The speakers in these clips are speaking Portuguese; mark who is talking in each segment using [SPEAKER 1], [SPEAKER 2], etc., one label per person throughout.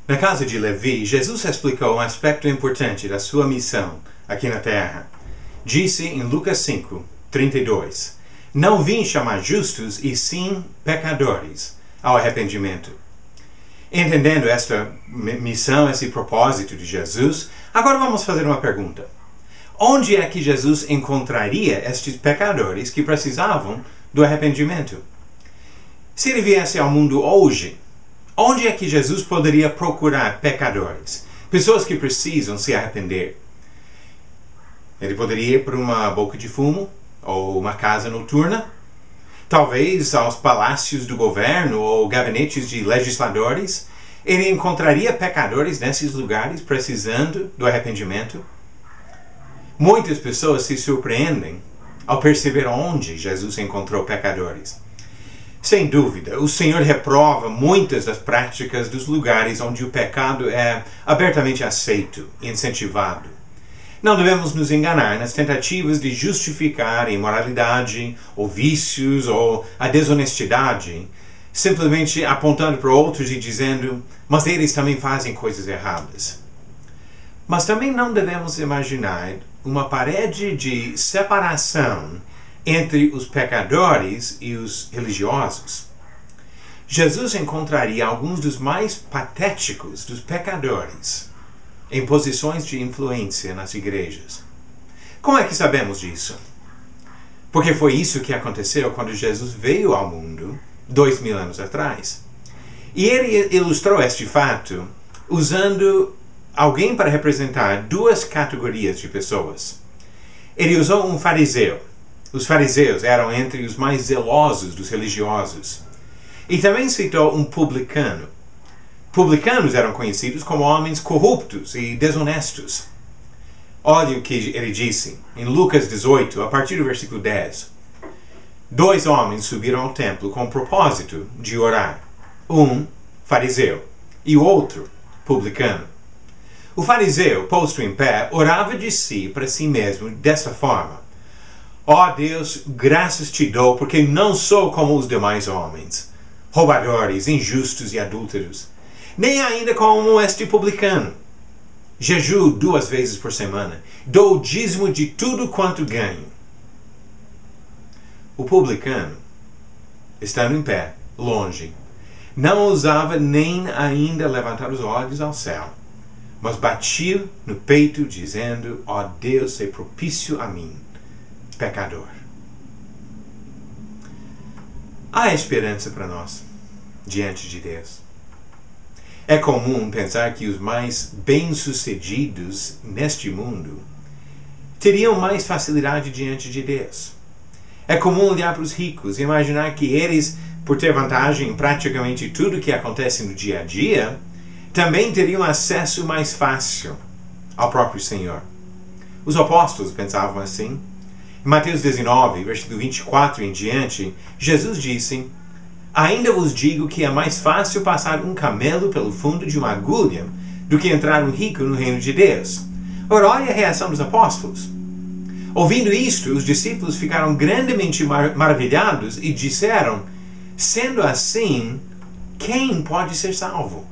[SPEAKER 1] Na casa de Levi, Jesus explicou um aspecto importante da sua missão aqui na terra. Disse em Lucas 5, 32, "Não vim chamar justos, e sim pecadores ao arrependimento." Entendendo esta missão, esse propósito de Jesus, agora vamos fazer uma pergunta. Onde é que Jesus encontraria estes pecadores que precisavam do arrependimento? Se ele viesse ao mundo hoje, onde é que Jesus poderia procurar pecadores? Pessoas que precisam se arrepender. Ele poderia ir para uma boca de fumo ou uma casa noturna? Talvez aos palácios do governo ou gabinetes de legisladores? Ele encontraria pecadores nesses lugares precisando do arrependimento? Muitas pessoas se surpreendem ao perceber onde Jesus encontrou pecadores. Sem dúvida, o Senhor reprova muitas das práticas dos lugares onde o pecado é abertamente aceito e incentivado. Não devemos nos enganar nas tentativas de justificar a imoralidade, ou vícios, ou a desonestidade, simplesmente apontando para outros e dizendo, mas eles também fazem coisas erradas. Mas também não devemos imaginar uma parede de separação entre os pecadores e os religiosos. Jesus encontraria alguns dos mais patéticos dos pecadores em posições de influência nas igrejas. Como é que sabemos disso? Porque foi isso que aconteceu quando Jesus veio ao mundo 2000 anos atrás. E ele ilustrou este fato usando alguém para representar duas categorias de pessoas. Ele usou um fariseu. Os fariseus eram entre os mais zelosos dos religiosos. E também citou um publicano. Publicanos eram conhecidos como homens corruptos e desonestos. Olha o que ele disse em Lucas 18, a partir do versículo 10. 2 homens subiram ao templo com o propósito de orar. Um, fariseu, e o outro, publicano. O fariseu, posto em pé, orava de si para si mesmo desta forma: Ó Deus, graças te dou, porque não sou como os demais homens, roubadores, injustos e adúlteros, nem ainda como este publicano. Jejuo 2 vezes por semana, dou o dízimo de tudo quanto ganho. O publicano, estando em pé, longe, não ousava nem ainda levantar os olhos ao céu, mas batia no peito, dizendo, ó Deus, sei propício a mim, pecador. Há esperança para nós diante de Deus. É comum pensar que os mais bem-sucedidos neste mundo teriam mais facilidade diante de Deus. É comum olhar para os ricos e imaginar que eles, por ter vantagem em praticamente tudo que acontece no dia a dia, também teriam acesso mais fácil ao próprio Senhor. Os apóstolos pensavam assim. Em Mateus 19, versículo 24 em diante, Jesus disse, ainda vos digo que é mais fácil passar um camelo pelo fundo de uma agulha do que entrar um rico no reino de Deus. Ora, olha a reação dos apóstolos. Ouvindo isto, os discípulos ficaram grandemente maravilhados e disseram, sendo assim, quem pode ser salvo?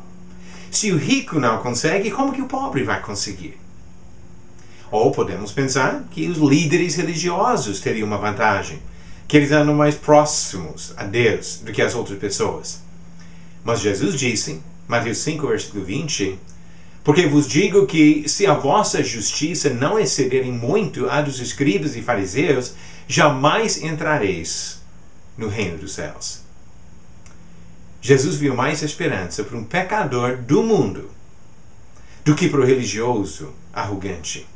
[SPEAKER 1] Se o rico não consegue, como que o pobre vai conseguir? Ou podemos pensar que os líderes religiosos teriam uma vantagem, que eles andam mais próximos a Deus do que as outras pessoas. Mas Jesus disse, Mateus 5, versículo 20, porque vos digo que se a vossa justiça não exceder em muito a dos escribas e fariseus, jamais entrareis no reino dos céus. Jesus viu mais esperança para um pecador do mundo do que para o religioso arrogante.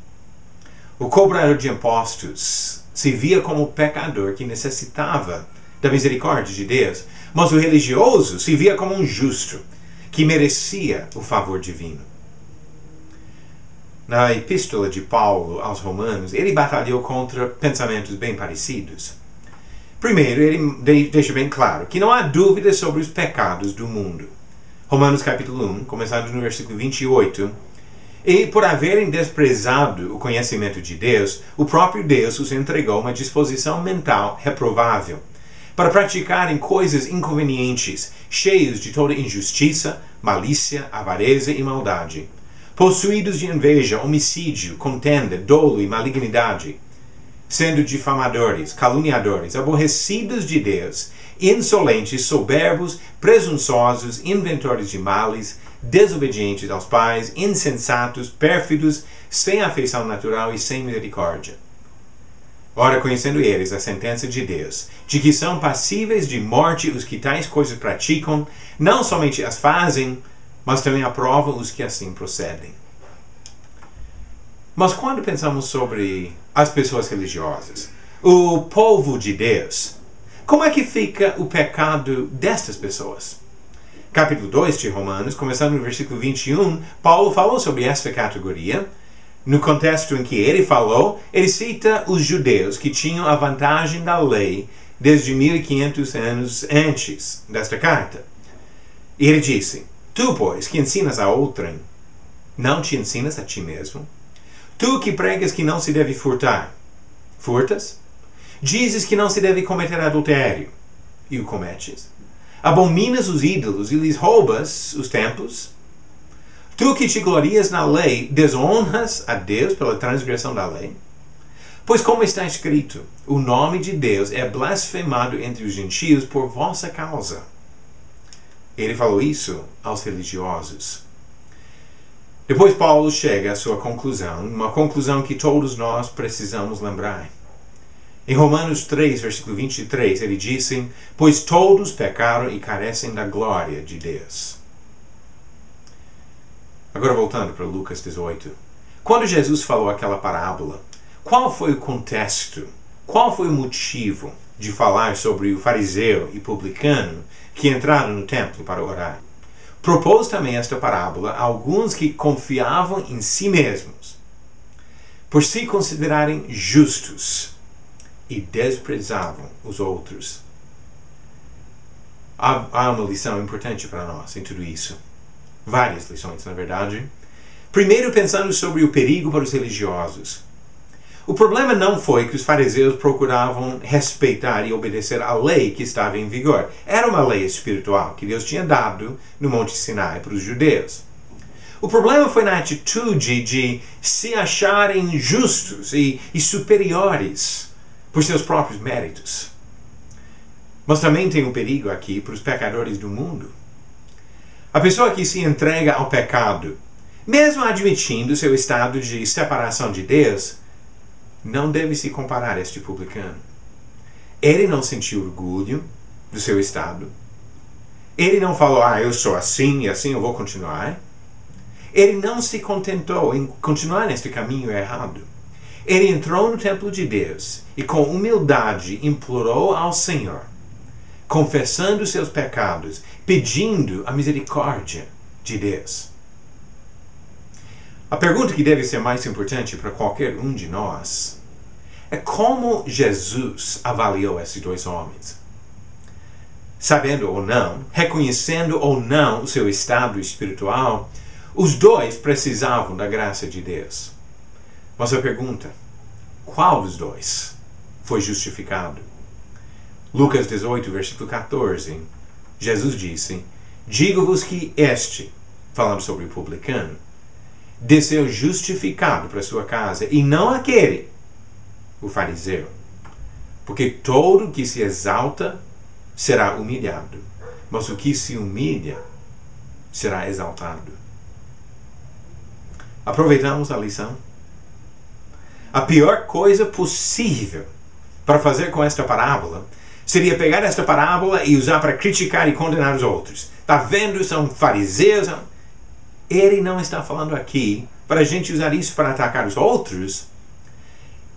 [SPEAKER 1] O cobrador de impostos se via como pecador que necessitava da misericórdia de Deus, mas o religioso se via como um justo que merecia o favor divino. Na epístola de Paulo aos Romanos, ele batalhou contra pensamentos bem parecidos. Primeiro, ele deixa bem claro que não há dúvida sobre os pecados do mundo. Romanos capítulo 1, começando no versículo 28, e por haverem desprezado o conhecimento de Deus, o próprio Deus os entregou uma disposição mental reprovável, para praticarem coisas inconvenientes, cheios de toda injustiça, malícia, avareza e maldade, possuídos de inveja, homicídio, contenda, dolo e malignidade, sendo difamadores, caluniadores, aborrecidos de Deus, insolentes, soberbos, presunçosos, inventores de males, desobedientes aos pais, insensatos, pérfidos, sem afeição natural e sem misericórdia. Ora, conhecendo eles a sentença de Deus, de que são passíveis de morte os que tais coisas praticam, não somente as fazem, mas também aprovam os que assim procedem. Mas quando pensamos sobre as pessoas religiosas, o povo de Deus, como é que fica o pecado destas pessoas? Capítulo 2 de Romanos, começando no versículo 21, Paulo falou sobre esta categoria. No contexto em que ele falou, ele cita os judeus que tinham a vantagem da lei desde 1500 anos antes desta carta. E ele disse: Tu, pois, que ensinas a outrem, não te ensinas a ti mesmo? Tu que pregas que não se deve furtar, furtas? Dizes que não se deve cometer adultério, e o cometes? Abominas os ídolos e lhes roubas os templos? Tu que te glorias na lei, desonras a Deus pela transgressão da lei? Pois como está escrito, o nome de Deus é blasfemado entre os gentios por vossa causa. Ele falou isso aos religiosos. Depois Paulo chega à sua conclusão, uma conclusão que todos nós precisamos lembrar. Em Romanos 3, versículo 23, ele disse: Pois todos pecaram e carecem da glória de Deus. Agora voltando para Lucas 18. Quando Jesus falou aquela parábola, qual foi o contexto? Qual foi o motivo de falar sobre o fariseu e publicano que entraram no templo para orar? Propôs também esta parábola a alguns que confiavam em si mesmos, por se considerarem justos, e desprezavam os outros. Há uma lição importante para nós em tudo isso. Várias lições, na verdade. Primeiro, pensando sobre o perigo para os religiosos. O problema não foi que os fariseus procuravam respeitar e obedecer à lei que estava em vigor. Era uma lei espiritual que Deus tinha dado no Monte Sinai para os judeus. O problema foi na atitude de se acharem justos e superiores por seus próprios méritos. Mas também tem um perigo aqui para os pecadores do mundo. A pessoa que se entrega ao pecado, mesmo admitindo seu estado de separação de Deus, não deve se comparar a este publicano. Ele não sentiu orgulho do seu estado. Ele não falou: eu sou assim e assim eu vou continuar. Ele não se contentou em continuar neste caminho errado. Ele entrou no templo de Deus e com humildade implorou ao Senhor, confessando seus pecados, pedindo a misericórdia de Deus. A pergunta que deve ser mais importante para qualquer um de nós é como Jesus avaliou esses dois homens. Sabendo ou não, reconhecendo ou não o seu estado espiritual, os dois precisavam da graça de Deus. Mas a pergunta: qual dos dois foi justificado? Lucas 18, versículo 14, Jesus disse: Digo-vos que este, falando sobre o publicano, desceu justificado para sua casa, e não aquele, o fariseu. Porque todo que se exalta será humilhado, mas o que se humilha será exaltado. Aproveitamos a lição? A pior coisa possível para fazer com esta parábola seria pegar esta parábola e usar para criticar e condenar os outros. Está vendo? São fariseus. Ele não está falando aqui para a gente usar isso para atacar os outros.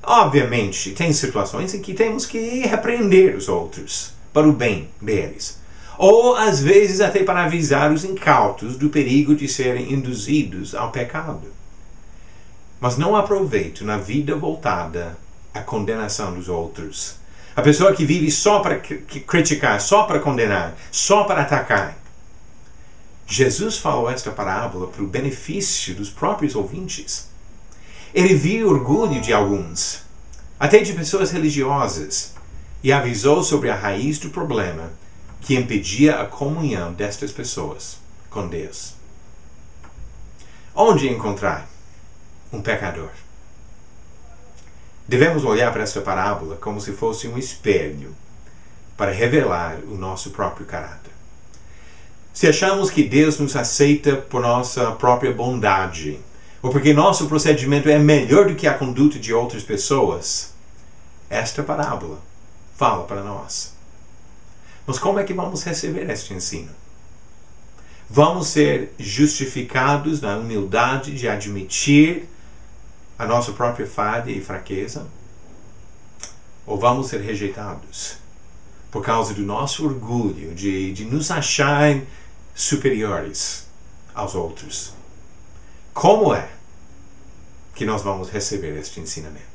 [SPEAKER 1] Obviamente, tem situações em que temos que repreender os outros para o bem deles. Ou, às vezes, até para avisar os incautos do perigo de serem induzidos ao pecado. Mas não há proveito na vida voltada à condenação dos outros. A pessoa que vive só para criticar, só para condenar, só para atacar. Jesus falou esta parábola para o benefício dos próprios ouvintes. Ele viu o orgulho de alguns, até de pessoas religiosas, e avisou sobre a raiz do problema que impedia a comunhão destas pessoas com Deus. Onde encontrar um pecador? Devemos olhar para esta parábola como se fosse um espelho para revelar o nosso próprio caráter. Se achamos que Deus nos aceita por nossa própria bondade, ou porque nosso procedimento é melhor do que a conduta de outras pessoas, esta parábola fala para nós. Mas como é que vamos receber este ensino? Vamos ser justificados na humildade de admitir a nossa própria falha e fraqueza? Ou vamos ser rejeitados por causa do nosso orgulho de nos achar superiores aos outros? Como é que nós vamos receber este ensinamento?